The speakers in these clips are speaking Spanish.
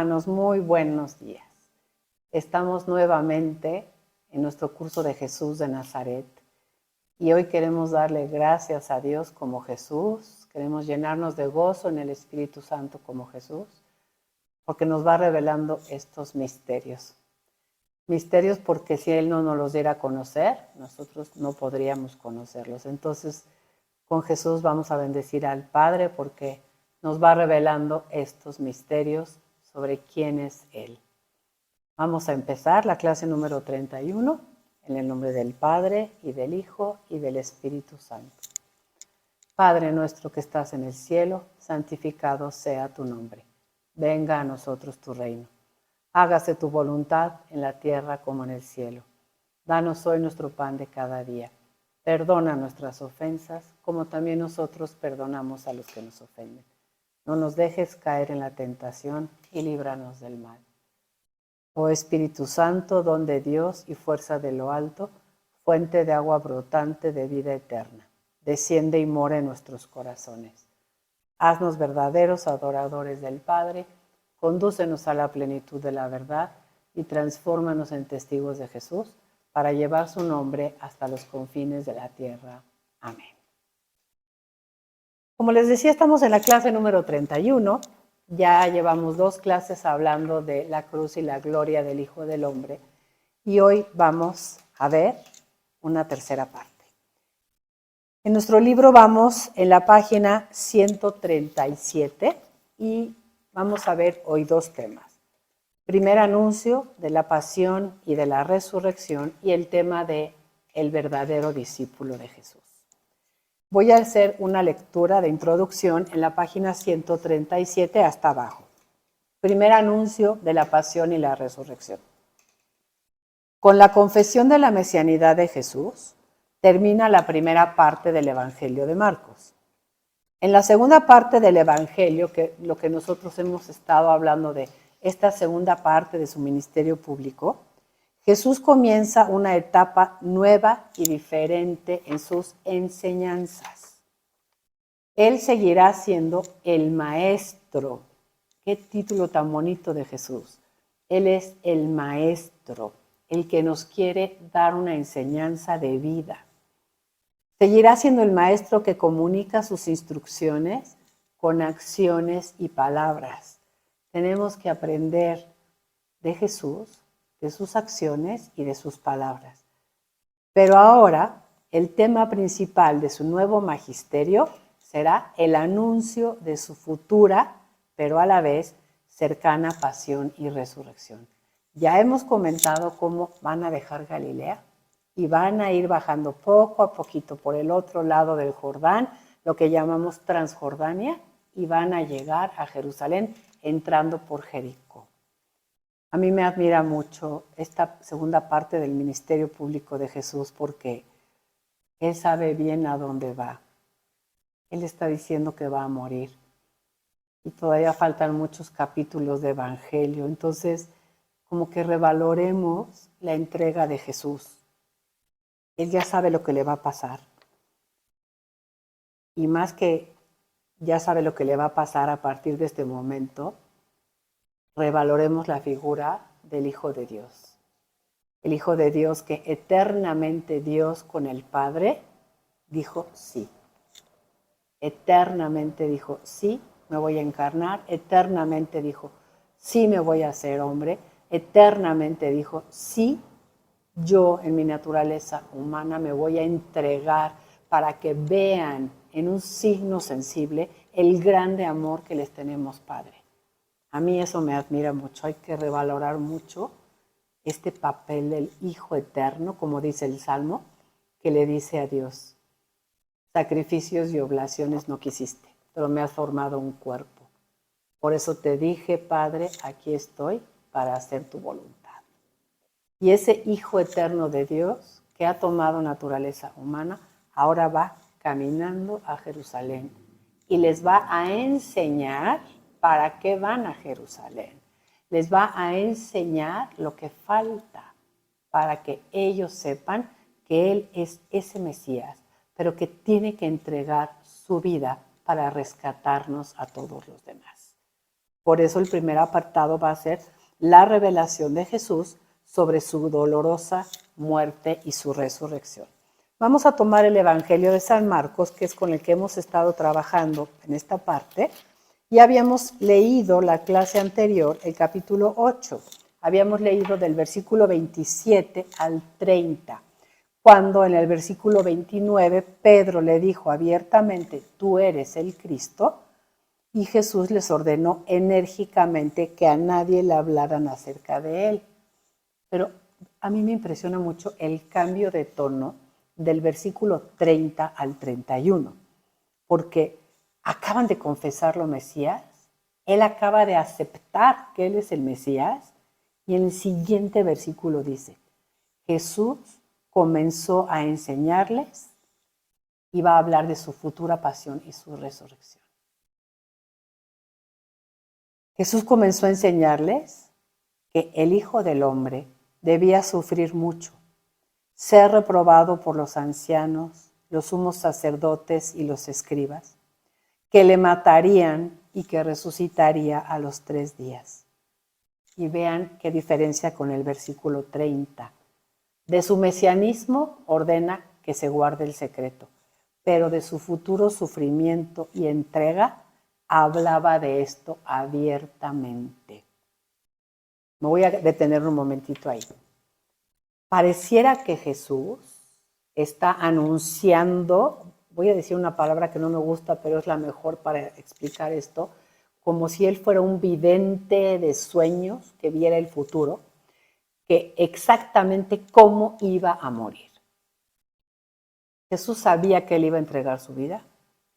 hermanos, muy buenos días. Estamos nuevamente en nuestro curso de Jesús de Nazaret y hoy queremos darle gracias a Dios como Jesús, queremos llenarnos de gozo en el Espíritu Santo como Jesús, porque nos va revelando estos misterios. Misterios porque si Él no nos los diera a conocer, nosotros no podríamos conocerlos. Entonces, con Jesús vamos a bendecir al Padre porque nos va revelando estos misterios sobre quién es Él. Vamos a empezar la clase número 31 en el nombre del Padre y del Hijo y del Espíritu Santo. Padre nuestro que estás en el cielo, santificado sea tu nombre. Venga a nosotros tu reino. Hágase tu voluntad en la tierra como en el cielo. Danos hoy nuestro pan de cada día. Perdona nuestras ofensas, como también nosotros perdonamos a los que nos ofenden. No nos dejes caer en la tentación y líbranos del mal. Oh Espíritu Santo, don de Dios y fuerza de lo alto, fuente de agua brotante de vida eterna, desciende y mora en nuestros corazones. Haznos verdaderos adoradores del Padre, condúcenos a la plenitud de la verdad y transfórmanos en testigos de Jesús, para llevar su nombre hasta los confines de la tierra. Amén. Como les decía, estamos en la clase número 31. Ya llevamos 2 clases hablando de la cruz y la gloria del Hijo del Hombre. Y hoy vamos a ver una tercera parte. En nuestro libro vamos en la página 137 y vamos a ver hoy 2 temas. Primer anuncio de la pasión y de la resurrección y el tema de el verdadero discípulo de Jesús. Voy a hacer una lectura de introducción en la página 137 hasta abajo. Primer anuncio de la pasión y la resurrección. Con la confesión de la mesianidad de Jesús, termina la primera parte del Evangelio de Marcos. En la segunda parte del Evangelio, que lo que nosotros hemos estado hablando de esta segunda parte de su ministerio público, Jesús comienza una etapa nueva y diferente en sus enseñanzas. Él seguirá siendo el maestro. Qué título tan bonito de Jesús. Él es el maestro, el que nos quiere dar una enseñanza de vida. Seguirá siendo el maestro que comunica sus instrucciones con acciones y palabras. Tenemos que aprender de Jesús, de sus acciones y de sus palabras. Pero ahora, el tema principal de su nuevo magisterio será el anuncio de su futura, pero a la vez cercana pasión y resurrección. Ya hemos comentado cómo van a dejar Galilea y van a ir bajando poco a poquito por el otro lado del Jordán, lo que llamamos Transjordania, y van a llegar a Jerusalén entrando por Jericó. A mí me admira mucho esta segunda parte del ministerio público de Jesús porque Él sabe bien a dónde va. Él está diciendo que va a morir y todavía faltan muchos capítulos de Evangelio. Entonces, como que revaloremos la entrega de Jesús. Él ya sabe lo que le va a pasar. Y más que ya sabe lo que le va a pasar a partir de este momento, revaloremos la figura del Hijo de Dios. El Hijo de Dios que eternamente Dios con el Padre dijo sí. Eternamente dijo sí, me voy a encarnar. Eternamente dijo sí, me voy a hacer hombre. Eternamente dijo sí, yo en mi naturaleza humana me voy a entregar para que vean en un signo sensible el grande amor que les tenemos, Padre. A mí eso me admira mucho. Hay que revalorar mucho este papel del Hijo eterno, como dice el Salmo, que le dice a Dios: sacrificios y oblaciones no quisiste, pero me has formado un cuerpo. Por eso te dije, Padre, aquí estoy para hacer tu voluntad. Y ese Hijo eterno de Dios, que ha tomado naturaleza humana, ahora va caminando a Jerusalén y les va a enseñar para qué van a Jerusalén. Les va a enseñar lo que falta para que ellos sepan que Él es ese Mesías, pero que tiene que entregar su vida para rescatarnos a todos los demás. Por eso el primer apartado va a ser la revelación de Jesús sobre su dolorosa muerte y su resurrección. Vamos a tomar el Evangelio de San Marcos, que es con el que hemos estado trabajando en esta parte. Ya habíamos leído la clase anterior, el capítulo 8. Habíamos leído del versículo 27 al 30, cuando en el versículo 29 Pedro le dijo abiertamente, tú eres el Cristo, y Jesús les ordenó enérgicamente que a nadie le hablaran acerca de él. Pero a mí me impresiona mucho el cambio de tono del versículo 30 al 31, porque acaban de confesarlo Mesías, él acaba de aceptar que él es el Mesías, y en el siguiente versículo dice, Jesús comenzó a enseñarles y va a hablar de su futura pasión y su resurrección. Jesús comenzó a enseñarles que el Hijo del Hombre debía sufrir mucho, ser reprobado por los ancianos, los sumos sacerdotes y los escribas, que le matarían y que resucitaría a los 3 días. Y vean qué diferencia con el versículo 30. De su mesianismo ordena que se guarde el secreto, pero de su futuro sufrimiento y entrega hablaba de esto abiertamente. Me voy a detener un momentito ahí. Pareciera que Jesús está anunciando, voy a decir una palabra que no me gusta, pero es la mejor para explicar esto, como si él fuera un vidente de sueños que viera el futuro, que exactamente cómo iba a morir. Jesús sabía que él iba a entregar su vida,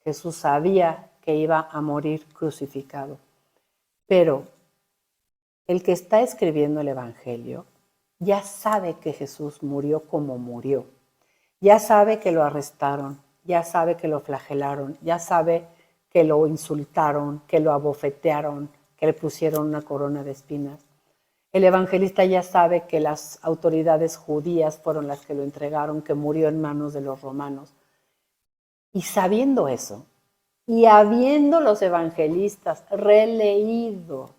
Jesús sabía que iba a morir crucificado, pero el que está escribiendo el Evangelio ya sabe que Jesús murió como murió, ya sabe que lo arrestaron, ya sabe que lo flagelaron, ya sabe que lo insultaron, que lo abofetearon, que le pusieron una corona de espinas. El evangelista ya sabe que las autoridades judías fueron las que lo entregaron, que murió en manos de los romanos. Y sabiendo eso, y habiendo los evangelistas releído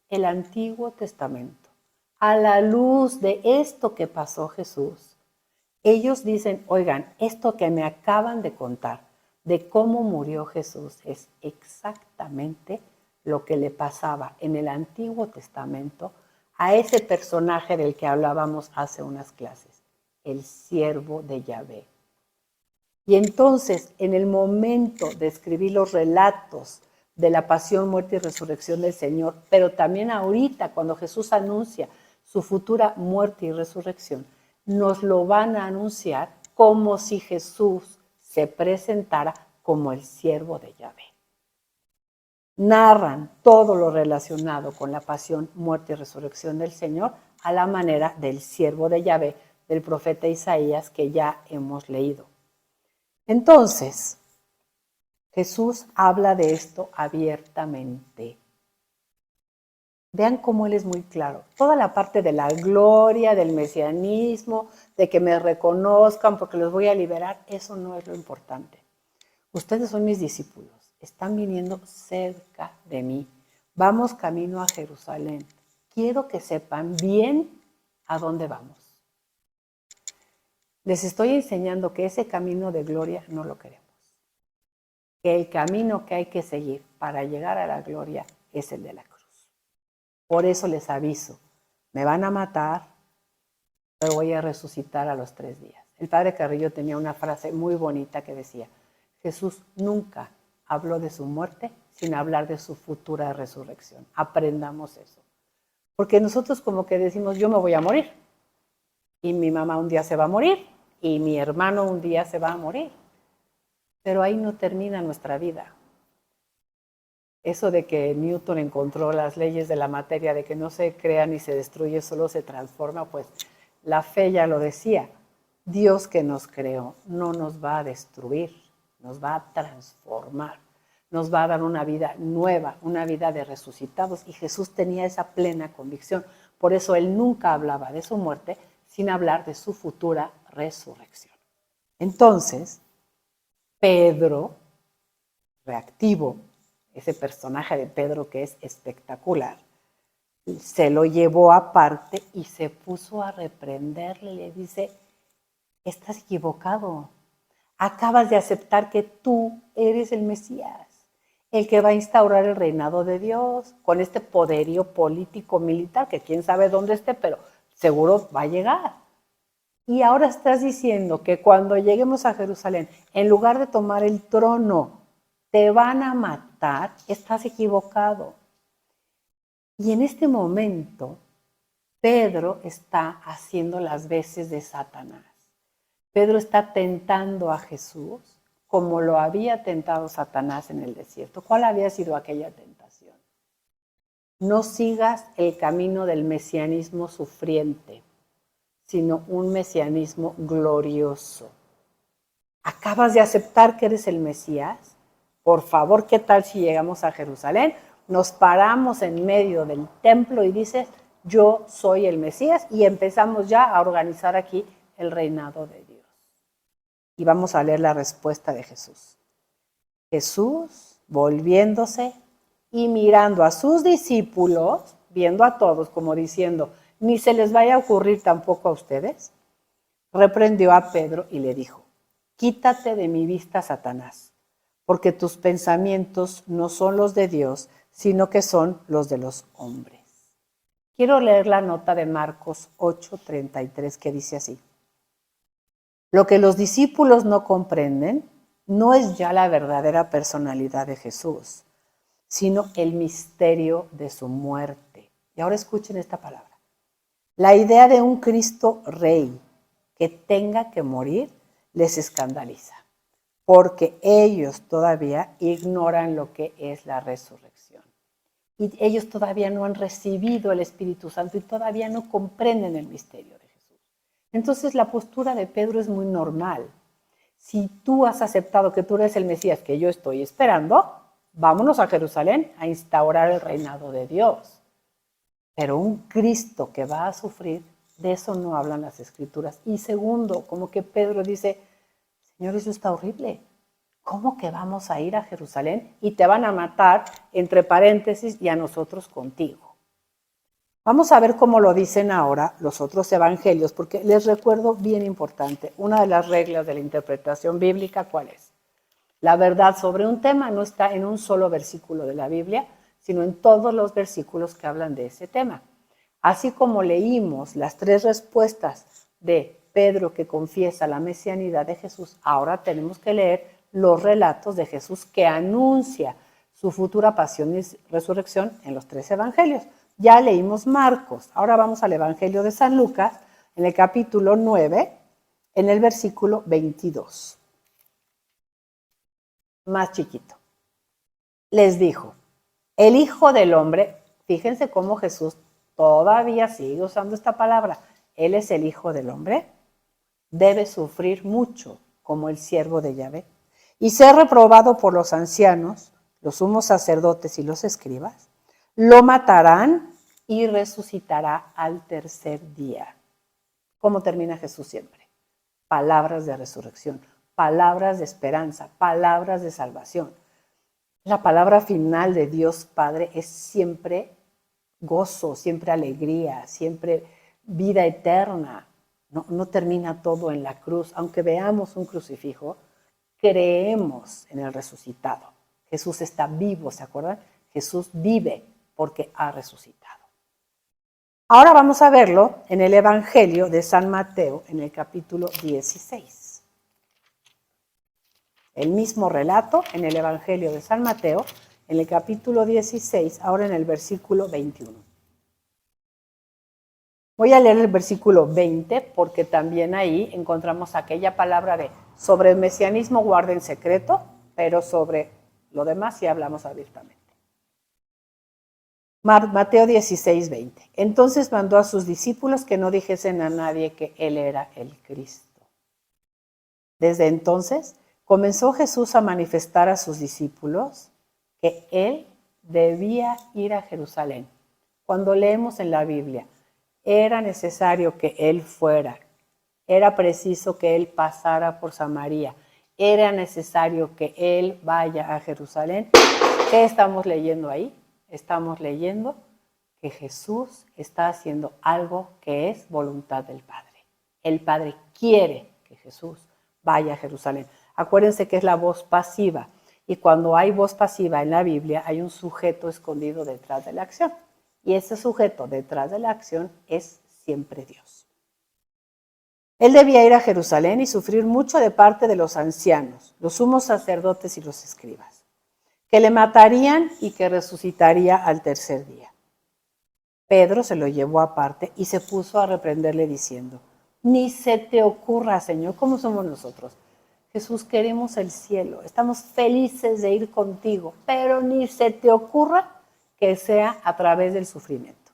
el Antiguo Testamento a la luz de esto que pasó Jesús, ellos dicen, oigan, esto que me acaban de contar de cómo murió Jesús es exactamente lo que le pasaba en el Antiguo Testamento a ese personaje del que hablábamos hace unas clases, el siervo de Yahvé. Y entonces, en el momento de escribir los relatos de la pasión, muerte y resurrección del Señor, pero también ahorita, cuando Jesús anuncia su futura muerte y resurrección, nos lo van a anunciar como si Jesús se presentara como el siervo de Yahvé. Narran todo lo relacionado con la pasión, muerte y resurrección del Señor a la manera del siervo de Yahvé, del profeta Isaías, que ya hemos leído. Entonces, Jesús habla de esto abiertamente. Vean cómo él es muy claro. Toda la parte de la gloria, del mesianismo, de que me reconozcan porque los voy a liberar, eso no es lo importante. Ustedes son mis discípulos, están viniendo cerca de mí. Vamos camino a Jerusalén. Quiero que sepan bien a dónde vamos. Les estoy enseñando que ese camino de gloria no lo queremos. Que el camino que hay que seguir para llegar a la gloria es el de la cruz. Por eso les aviso, me van a matar, pero voy a resucitar a los 3 días. El padre Carrillo tenía una frase muy bonita que decía, Jesús nunca habló de su muerte sin hablar de su futura resurrección. Aprendamos eso. Porque nosotros como que decimos, yo me voy a morir, y mi mamá un día se va a morir, y mi hermano un día se va a morir. Pero ahí no termina nuestra vida. Eso de que Newton encontró las leyes de la materia, de que no se crea ni se destruye, solo se transforma, pues la fe ya lo decía. Dios que nos creó no nos va a destruir, nos va a transformar, nos va a dar una vida nueva, una vida de resucitados. Y Jesús tenía esa plena convicción. Por eso él nunca hablaba de su muerte sin hablar de su futura resurrección. Entonces, Pedro, reactivo, ese personaje de Pedro que es espectacular, se lo llevó aparte y se puso a reprenderle. Le dice, estás equivocado. Acabas de aceptar que tú eres el Mesías, el que va a instaurar el reinado de Dios con este poderío político militar que quién sabe dónde esté, pero seguro va a llegar. Y ahora estás diciendo que cuando lleguemos a Jerusalén, en lugar de tomar el trono, te van a matar. Estás equivocado. Y en este momento, Pedro está haciendo las veces de Satanás. Pedro está tentando a Jesús como lo había tentado Satanás en el desierto. ¿Cuál había sido aquella tentación? No sigas el camino del mesianismo sufriente, sino un mesianismo glorioso. ¿Acabas de aceptar que eres el Mesías? Por favor, ¿qué tal si llegamos a Jerusalén? Nos paramos en medio del templo y dices, yo soy el Mesías, y empezamos ya a organizar aquí el reinado de Dios. Y vamos a leer la respuesta de Jesús. Jesús, volviéndose y mirando a sus discípulos, viendo a todos como diciendo, ni se les vaya a ocurrir tampoco a ustedes, reprendió a Pedro y le dijo, quítate de mi vista, Satanás, porque tus pensamientos no son los de Dios, sino que son los de los hombres. Quiero leer la nota de Marcos 8:33 que dice así. Lo que los discípulos no comprenden no es ya la verdadera personalidad de Jesús, sino el misterio de su muerte. Y ahora escuchen esta palabra. La idea de un Cristo rey que tenga que morir les escandaliza, porque ellos todavía ignoran lo que es la resurrección. Y ellos todavía no han recibido el Espíritu Santo y todavía no comprenden el misterio de Jesús. Entonces la postura de Pedro es muy normal. Si tú has aceptado que tú eres el Mesías que yo estoy esperando, vámonos a Jerusalén a instaurar el reinado de Dios. Pero un Cristo que va a sufrir, de eso no hablan las Escrituras. Y segundo, como que Pedro dice, Señor, eso está horrible. ¿Cómo que vamos a ir a Jerusalén y te van a matar, entre paréntesis, y a nosotros contigo? Vamos a ver cómo lo dicen ahora los otros evangelios, porque les recuerdo bien importante, una de las reglas de la interpretación bíblica, ¿cuál es? La verdad sobre un tema no está en un solo versículo de la Biblia, sino en todos los versículos que hablan de ese tema. Así como leímos las tres respuestas de Pedro que confiesa la mesianidad de Jesús, ahora tenemos que leer los relatos de Jesús que anuncia su futura pasión y resurrección en los tres evangelios. Ya leímos Marcos, ahora vamos al Evangelio de San Lucas, en el capítulo 9, en el versículo 22. Más chiquito. Les dijo, el Hijo del Hombre, fíjense cómo Jesús todavía sigue usando esta palabra, Él es el Hijo del Hombre, debe sufrir mucho como el siervo de Yahvé y ser reprobado por los ancianos, los sumos sacerdotes y los escribas, lo matarán y resucitará al tercer día. ¿Cómo termina Jesús siempre? Palabras de resurrección, palabras de esperanza, palabras de salvación. La palabra final de Dios Padre es siempre gozo, siempre alegría, siempre vida eterna. No termina todo en la cruz. Aunque veamos un crucifijo, creemos en el resucitado. Jesús está vivo, ¿se acuerdan? Jesús vive porque ha resucitado. Ahora vamos a verlo en el Evangelio de San Mateo, en el capítulo 16. El mismo relato en el Evangelio de San Mateo, en el capítulo 16, ahora en el versículo 21. Voy a leer el versículo 20 porque también ahí encontramos aquella palabra de sobre el mesianismo guarden secreto, pero sobre lo demás sí hablamos abiertamente. Mateo 16, 20. Entonces mandó a sus discípulos que no dijesen a nadie que Él era el Cristo. Desde entonces comenzó Jesús a manifestar a sus discípulos que Él debía ir a Jerusalén. Cuando leemos en la Biblia, era necesario que Él fuera, era preciso que Él pasara por Samaria, era necesario que Él vaya a Jerusalén ¿Qué estamos leyendo ahí? Estamos leyendo que Jesús está haciendo algo que es voluntad del Padre. El Padre quiere que Jesús vaya a Jerusalén. Acuérdense que es la voz pasiva. Y cuando hay voz pasiva en la Biblia, hay un sujeto escondido detrás de la acción. Y ese sujeto detrás de la acción es siempre Dios. Él debía ir a Jerusalén y sufrir mucho de parte de los ancianos, los sumos sacerdotes y los escribas, que le matarían y que resucitaría al tercer día. Pedro se lo llevó aparte y se puso a reprenderle diciendo: ni se te ocurra, Señor. ¿Cómo somos nosotros? Jesús, queremos el cielo, estamos felices de ir contigo, pero ni se te ocurra que sea a través del sufrimiento.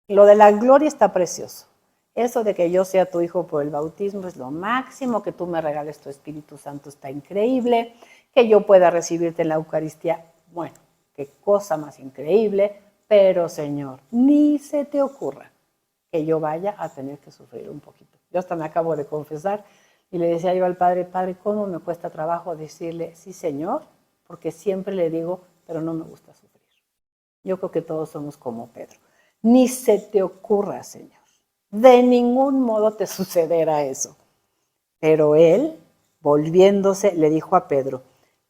Lo de la gloria está precioso. Eso de que yo sea tu hijo por el bautismo es lo máximo, que tú me regales tu Espíritu Santo está increíble, que yo pueda recibirte en la Eucaristía, bueno, qué cosa más increíble, pero Señor, ni se te ocurra que yo vaya a tener que sufrir un poquito. Yo hasta me acabo de confesar y le decía yo al Padre, Padre, ¿cómo me cuesta trabajo decirle sí, Señor? Porque siempre le digo, pero no me gusta sufrir. Yo creo que todos somos como Pedro. Ni se te ocurra, Señor. De ningún modo te sucederá eso. Pero él, volviéndose, le dijo a Pedro: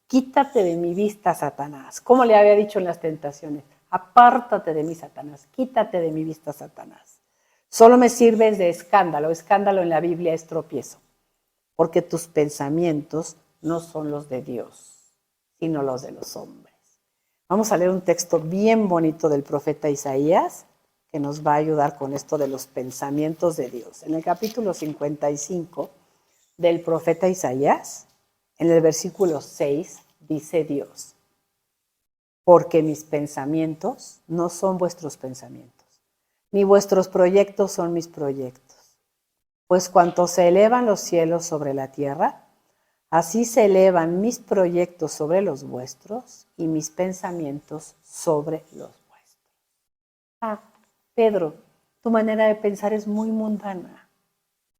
quítate de mi vista, Satanás. Como le había dicho en las tentaciones, apártate de mí, Satanás, quítate de mi vista, Satanás. Solo me sirves de escándalo. Escándalo en la Biblia es tropiezo, porque tus pensamientos no son los de Dios, sino los de los hombres. Vamos a leer un texto bien bonito del profeta Isaías, que nos va a ayudar con esto de los pensamientos de Dios. En el capítulo 55 del profeta Isaías, en el versículo 6, dice Dios: porque mis pensamientos no son vuestros pensamientos, ni vuestros proyectos son mis proyectos. Pues cuanto se elevan los cielos sobre la tierra, así se elevan mis proyectos sobre los vuestros y mis pensamientos sobre los vuestros. Ah, Pedro, tu manera de pensar es muy mundana.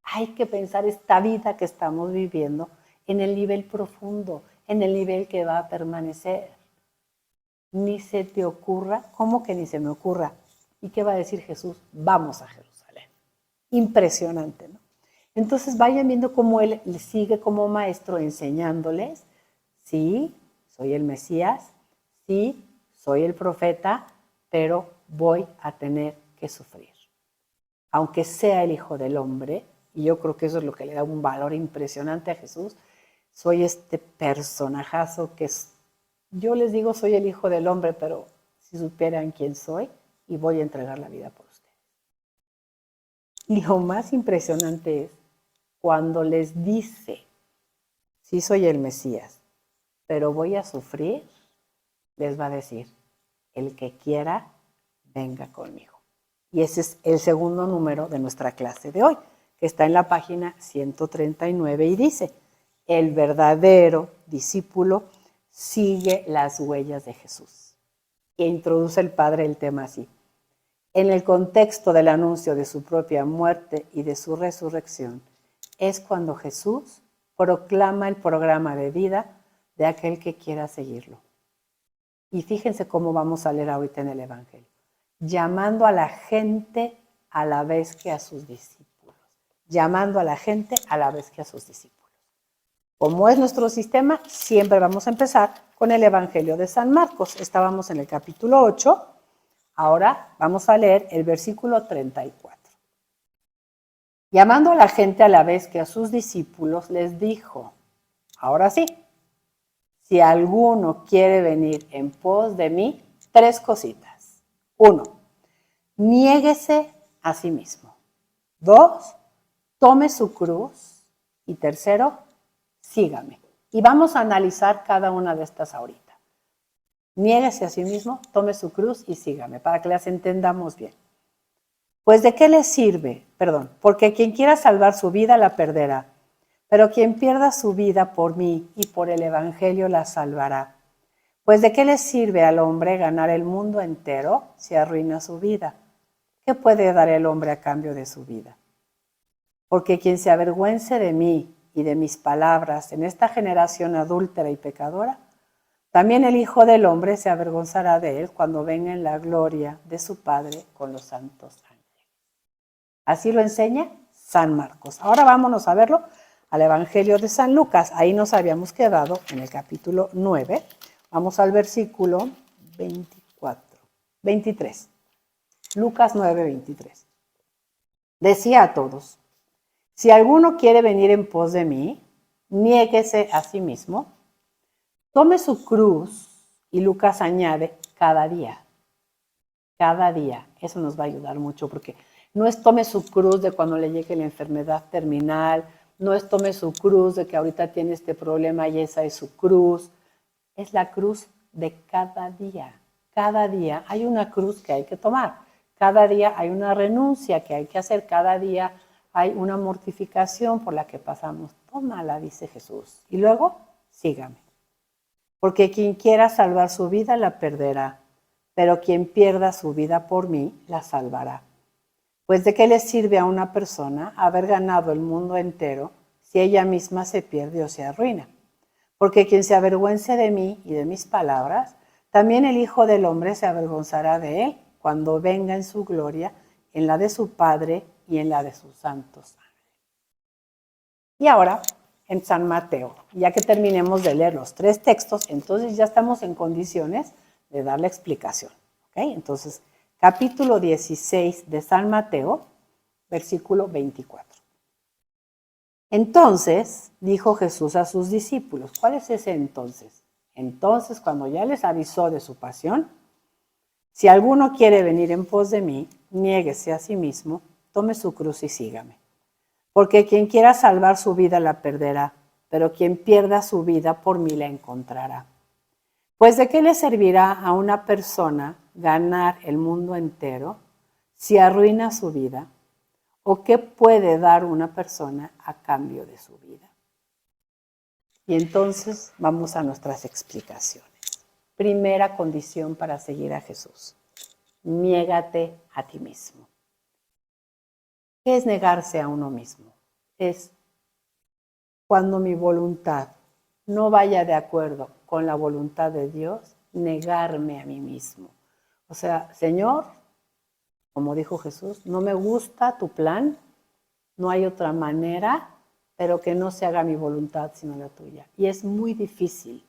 Hay que pensar esta vida que estamos viviendo en el nivel profundo, en el nivel que va a permanecer. Ni se te ocurra, ¿cómo que ni se me ocurra? ¿Y qué va a decir Jesús? Vamos a Jerusalén. Impresionante, ¿no? Entonces vayan viendo cómo él sigue como maestro enseñándoles: sí, soy el Mesías, sí, soy el profeta, pero voy a tener que sufrir. Aunque sea el Hijo del Hombre, y yo creo que eso es lo que le da un valor impresionante a Jesús, soy este personajazo que es, yo les digo soy el Hijo del Hombre, pero si supieran quién soy, y voy a entregar la vida por ustedes. Y lo más impresionante es cuando les dice: sí soy el Mesías, pero voy a sufrir, les va a decir: el que quiera, venga conmigo. Y ese es el segundo número de nuestra clase de hoy, que está en la página 139 y dice: el verdadero discípulo sigue las huellas de Jesús. E introduce el Padre el tema así: en el contexto del anuncio de su propia muerte y de su resurrección, es cuando Jesús proclama el programa de vida de aquel que quiera seguirlo. Y fíjense cómo vamos a leer ahorita en el Evangelio: llamando a la gente a la vez que a sus discípulos. Llamando a la gente a la vez que a sus discípulos. Como es nuestro sistema, siempre vamos a empezar con el Evangelio de San Marcos. Estábamos en el capítulo 8, ahora vamos a leer el versículo 34. Llamando a la gente a la vez que a sus discípulos, les dijo: ahora sí, si alguno quiere venir en pos de mí, 3 cositas. 1, niéguese a sí mismo. 2, tome su cruz. Y 3, sígame. Y vamos a analizar cada una de estas ahorita. Niéguese a sí mismo, tome su cruz y sígame, para que las entendamos bien. Pues ¿de qué le sirve? Porque quien quiera salvar su vida la perderá, pero quien pierda su vida por mí y por el Evangelio la salvará. Pues ¿de qué le sirve al hombre ganar el mundo entero si arruina su vida? ¿Qué puede dar el hombre a cambio de su vida? Porque quien se avergüence de mí y de mis palabras en esta generación adúltera y pecadora, También el Hijo del Hombre se avergonzará de él cuando venga en la gloria de su Padre con los santos ángeles. Así lo enseña San Marcos. Ahora vámonos a verlo al Evangelio de San Lucas. Ahí nos habíamos quedado en el capítulo 9. Vamos al versículo 23. Lucas 9, 23. Decía a todos: si alguno quiere venir en pos de mí, niéguese a sí mismo, tome su cruz, y Lucas añade, cada día. Cada día. Eso nos va a ayudar mucho, porque no es tome su cruz de cuando le llegue la enfermedad terminal, no es tome su cruz de que ahorita tiene este problema y esa es su cruz. Es la cruz de cada día. Cada día hay una cruz que hay que tomar. Cada día hay una renuncia que hay que hacer. Cada día hay una mortificación por la que pasamos. Tómala, dice Jesús. Y luego, sígame. Porque quien quiera salvar su vida la perderá, pero quien pierda su vida por mí la salvará. Pues ¿de qué le sirve a una persona haber ganado el mundo entero si ella misma se pierde o se arruina? Porque quien se avergüence de mí y de mis palabras, también el Hijo del Hombre se avergonzará de él cuando venga en su gloria, en la de su Padre y en la de sus santos ángeles. Y ahora, en San Mateo, ya que terminemos de leer los 3 textos, entonces ya estamos en condiciones de dar la explicación. ¿Okay? Entonces, capítulo 16 de San Mateo, versículo 24. Entonces dijo Jesús a sus discípulos. ¿Cuál es ese entonces? Entonces, cuando ya les avisó de su pasión, si alguno quiere venir en pos de mí, niéguese a sí mismo, tome su cruz y sígame. Porque quien quiera salvar su vida la perderá, pero quien pierda su vida por mí la encontrará. Pues ¿de qué le servirá a una persona ganar el mundo entero si arruina su vida? ¿O qué puede dar una persona a cambio de su vida? Y entonces vamos a nuestras explicaciones. Primera condición para seguir a Jesús: niégate a ti mismo. ¿Qué es negarse a uno mismo? Es cuando mi voluntad no vaya de acuerdo con la voluntad de Dios, negarme a mí mismo. O sea, Señor, como dijo Jesús, no me gusta tu plan, no hay otra manera, pero que no se haga mi voluntad sino la tuya. Y es muy difícil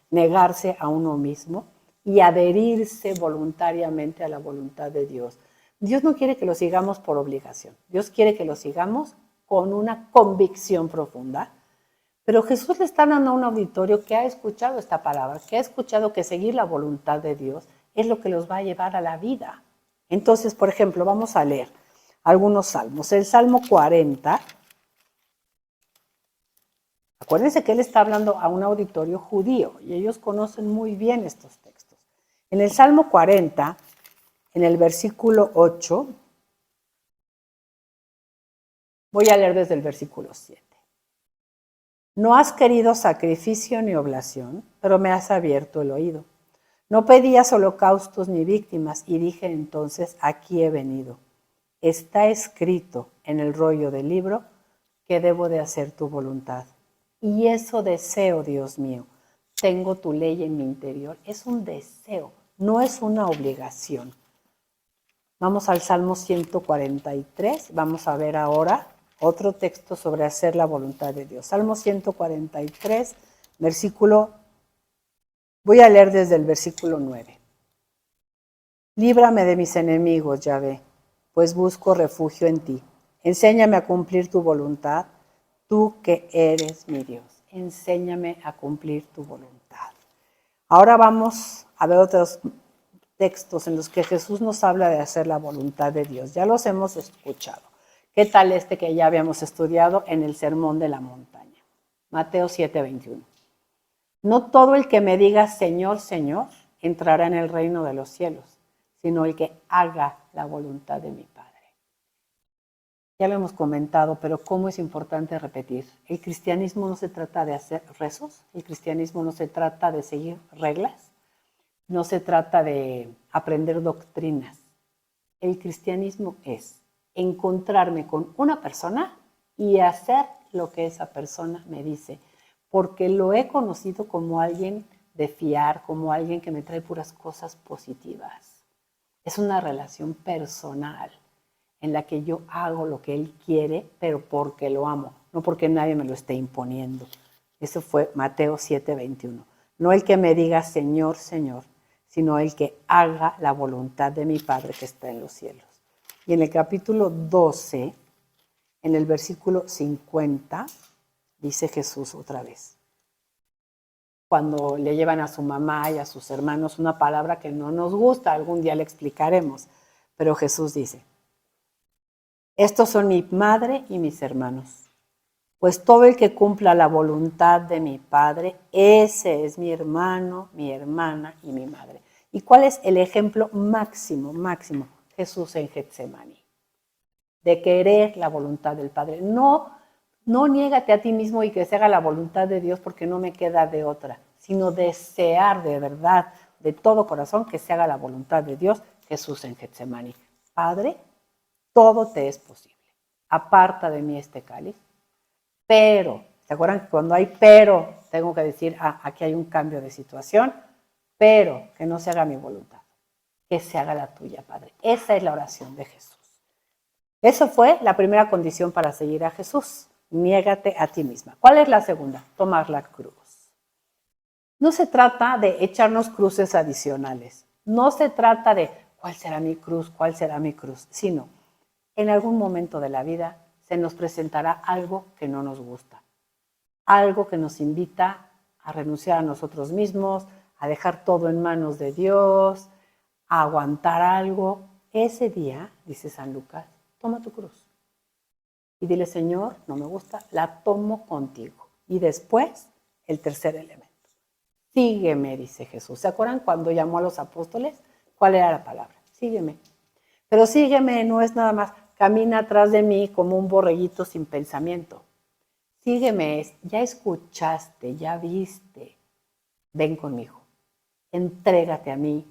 negarse a uno mismo y adherirse voluntariamente a la voluntad de Dios. Dios no quiere que lo sigamos por obligación, Dios quiere que lo sigamos con una convicción profunda. Pero Jesús le está hablando a un auditorio que ha escuchado esta palabra, que ha escuchado que seguir la voluntad de Dios es lo que los va a llevar a la vida. Entonces, por ejemplo, vamos a leer algunos salmos. El Salmo 40. Acuérdense que él está hablando a un auditorio judío y ellos conocen muy bien estos textos. En el Salmo 40, en el versículo 8, voy a leer desde el versículo 7. No has querido sacrificio ni oblación, pero me has abierto el oído. No pedías holocaustos ni víctimas, y dije entonces, aquí he venido. Está escrito en el rollo del libro que debo de hacer tu voluntad. Y eso deseo, Dios mío. Tengo tu ley en mi interior. Es un deseo, no es una obligación. Vamos al Salmo 143. Vamos a ver ahora otro texto sobre hacer la voluntad de Dios. Salmo 143, voy a leer desde el versículo 9. Líbrame de mis enemigos, Yahvé, pues busco refugio en ti. Enséñame a cumplir tu voluntad, tú que eres mi Dios. Enséñame a cumplir tu voluntad. Ahora vamos a ver otros textos en los que Jesús nos habla de hacer la voluntad de Dios. Ya los hemos escuchado. ¿Qué tal este que ya habíamos estudiado en el Sermón de la Montaña? Mateo 7:21. No todo el que me diga Señor, Señor, entrará en el reino de los cielos, sino el que haga la voluntad de mi Padre. Ya lo hemos comentado, pero cómo es importante repetir. El cristianismo no se trata de hacer rezos, el cristianismo no se trata de seguir reglas, no se trata de aprender doctrinas. El cristianismo es encontrarme con una persona y hacer lo que esa persona me dice. porque lo he conocido como alguien de fiar, como alguien que me trae puras cosas positivas. Es una relación personal en la que yo hago lo que Él quiere, pero porque lo amo, no porque nadie me lo esté imponiendo. Eso fue Mateo 7:21. No el que me diga Señor, Señor, sino el que haga la voluntad de mi Padre que está en los cielos. Y en el capítulo 12, en el versículo 50, dice Jesús otra vez, cuando le llevan a su mamá y a sus hermanos una palabra que no nos gusta, algún día le explicaremos, pero Jesús dice, estos son mi madre y mis hermanos, pues todo el que cumpla la voluntad de mi Padre, ese es mi hermano, mi hermana y mi madre. ¿Y cuál es el ejemplo máximo? Jesús en Getsemaní, de querer la voluntad del Padre. No niégate a ti mismo y que se haga la voluntad de Dios porque no me queda de otra, sino desear de verdad, de todo corazón, que se haga la voluntad de Dios. Jesús en Getsemaní. Padre, todo te es posible. Aparta de mí este cáliz. Pero, ¿se acuerdan que cuando hay pero, tengo que decir, aquí hay un cambio de situación, pero que no se haga mi voluntad, que se haga la tuya, Padre? Esa es la oración de Jesús. Eso fue la primera condición para seguir a Jesús. Niégate a ti misma. ¿Cuál es la segunda? Tomar la cruz. No se trata de echarnos cruces adicionales. No se trata de cuál será mi cruz, sino en algún momento de la vida se nos presentará algo que no nos gusta, algo que nos invita a renunciar a nosotros mismos, a dejar todo en manos de Dios, a aguantar algo. Ese día, dice San Lucas, toma tu cruz y dile, Señor, no me gusta, la tomo contigo. Y después, el tercer elemento. Sígueme, dice Jesús. ¿Se acuerdan cuando llamó a los apóstoles? ¿Cuál era la palabra? Sígueme. Pero sígueme no es nada más, camina atrás de mí como un borreguito sin pensamiento. Sígueme es, ya escuchaste, ya viste, ven conmigo, entrégate a mí.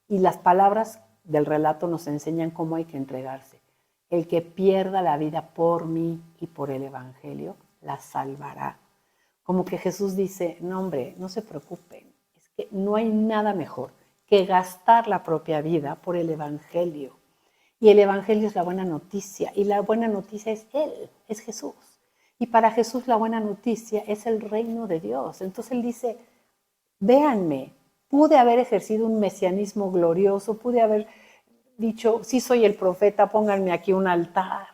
Y las palabras del relato nos enseñan cómo hay que entregarse. El que pierda la vida por mí y por el Evangelio, la salvará. Como que Jesús dice, no hombre, no se preocupen, es que no hay nada mejor que gastar la propia vida por el Evangelio. Y el Evangelio es la buena noticia, y la buena noticia es Él, es Jesús. Y para Jesús la buena noticia es el reino de Dios. Entonces Él dice, véanme, pude haber ejercido un mesianismo glorioso, pude haber dicho, sí soy el profeta, pónganme aquí un altar.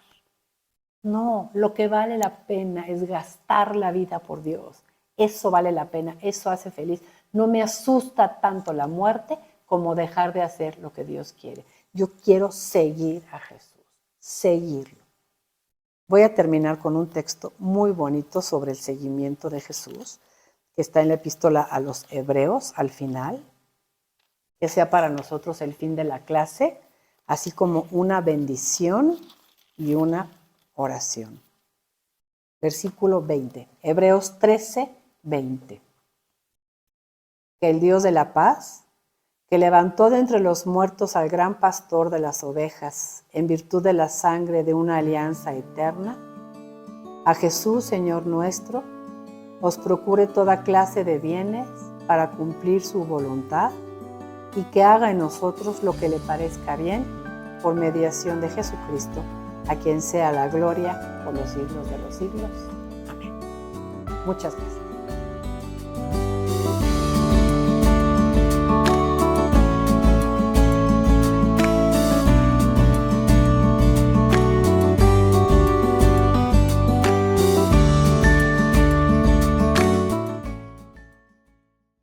No, lo que vale la pena es gastar la vida por Dios. Eso vale la pena, eso hace feliz. No me asusta tanto la muerte como dejar de hacer lo que Dios quiere. Yo quiero seguir a Jesús, seguirlo. Voy a terminar con un texto muy bonito sobre el seguimiento de Jesús, que está en la epístola a los Hebreos, al final, que sea para nosotros el fin de la clase, así como una bendición y una oración. Versículo 20, Hebreos 13:20. Que el Dios de la paz, que levantó de entre los muertos al gran pastor de las ovejas, en virtud de la sangre de una alianza eterna, a Jesús, Señor nuestro, os procure toda clase de bienes para cumplir su voluntad y que haga en nosotros lo que le parezca bien por mediación de Jesucristo, a quien sea la gloria por los siglos de los siglos. Amén. Muchas gracias.